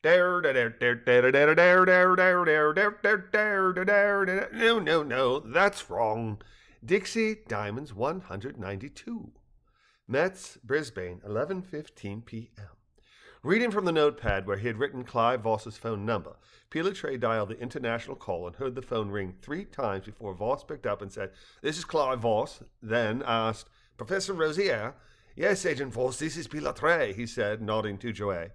No, that's wrong. Dixie Diamonds 192. Metz, Brisbane, 11:15 p.m. Reading from the notepad where he had written Clive Voss's phone number, Pilatray dialed the international call and heard the phone ring 3 times before Voss picked up and said, "This is Clive Voss," then asked, "Professor Rosier?" "Yes, Agent Voss, this is Pilatray," he said, nodding to Joey.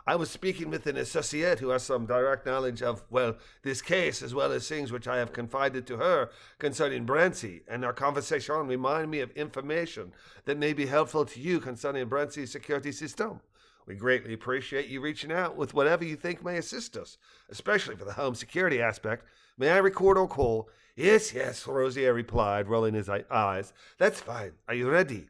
"I was speaking with an associate who has some direct knowledge of, well, this case, as well as things which I have confided to her concerning Brancy, and our conversation reminded me of information that may be helpful to you concerning Brancy's security system. We greatly appreciate you reaching out with whatever you think may assist us, especially for the home security aspect. May I record our call?" Yes, Rosier replied, rolling his eyes. "That's fine. Are you ready?"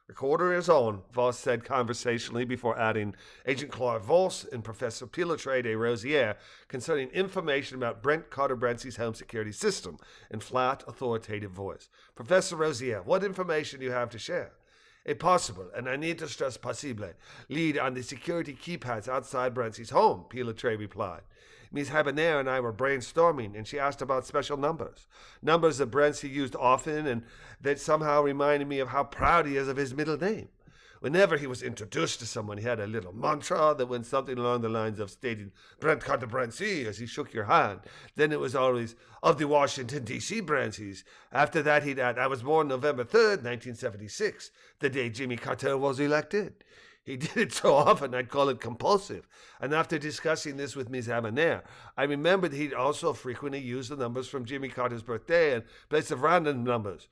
"Recorder is on," Voss said conversationally before adding, "Agent Clive Voss and Professor Pilatray de Rosier concerning information about Brent Carter Brancy's home security system," in flat, authoritative voice. "Professor Rosier, what information do you have to share?" "A possible, and I need to stress possible, lead on the security keypads outside Brancy's home," Pilatray replied. "Miss Habanero and I were brainstorming, and she asked about special numbers. Numbers that Brancy used often, and that somehow reminded me of how proud he is of his middle name. Whenever he was introduced to someone, he had a little mantra that went something along the lines of stating, 'Brent Carter Brancy,' as he shook your hand. Then it was always, 'of the Washington, D.C. Brancys.' After that, he'd add, 'I was born November 3rd, 1976, the day Jimmy Carter was elected.' He did it so often I'd call it compulsive. And after discussing this with Miss Habanero, I remembered he'd also frequently use the numbers from Jimmy Carter's birthday in place of random numbers.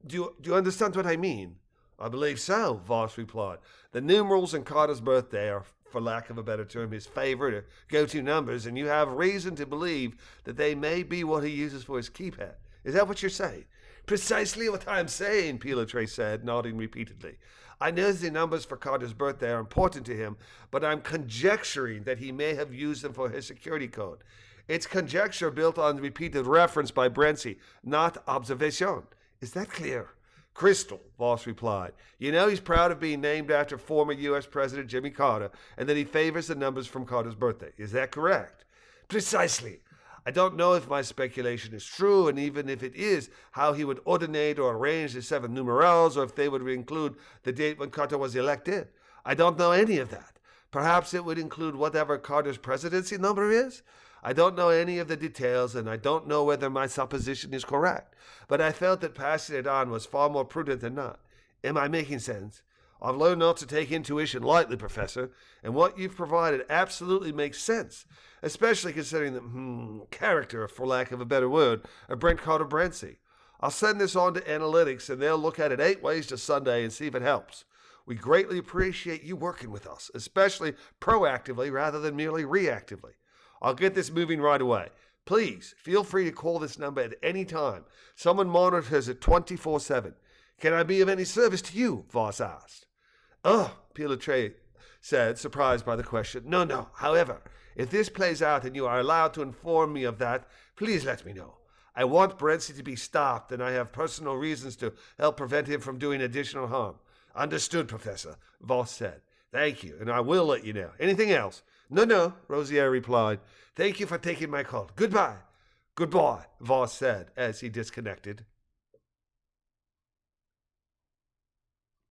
Do you understand what I mean?" "I believe so," Voss replied. "The numerals in Carter's birthday are, for lack of a better term, his favorite or go-to numbers, and you have reason to believe that they may be what he uses for his keypad. Is that what you're saying?" "Precisely what I'm saying," Pilatray said, nodding repeatedly. "I know the numbers for Carter's birthday are important to him, but I'm conjecturing that he may have used them for his security code. It's conjecture built on repeated reference by Brancy, not observation. Is that clear?" "Crystal," Voss replied. "You know he's proud of being named after former U.S. President Jimmy Carter, and that he favors the numbers from Carter's birthday. Is that correct?" "Precisely. I don't know if my speculation is true, and even if it is, how he would ordinate or arrange the 7 numerals, or if they would include the date when Carter was elected. I don't know any of that. Perhaps it would include whatever Carter's presidency number is. I don't know any of the details, and I don't know whether my supposition is correct, but I felt that passing it on was far more prudent than not. Am I making sense? I've learned not to take intuition lightly, Professor, and what you've provided absolutely makes sense, especially considering the character, for lack of a better word, of Brent Carter Brancy. I'll send this on to analytics, and they'll look at it 8 ways to Sunday and see if it helps. We greatly appreciate you working with us, especially proactively rather than merely reactively. I'll get this moving right away. Please, feel free to call this number at any time. Someone monitors it 24/7. Can I be of any service to you?" Voss asked. "Oh," Pilatray said, surprised by the question. No. However, if this plays out and you are allowed to inform me of that, please let me know. I want Brancy to be stopped, and I have personal reasons to help prevent him from doing additional harm." "Understood, Professor," Voss said. "Thank you, and I will let you know. Anything else?" No, Rosier replied. "Thank you for taking my call. Goodbye." "Goodbye," Voss said as he disconnected.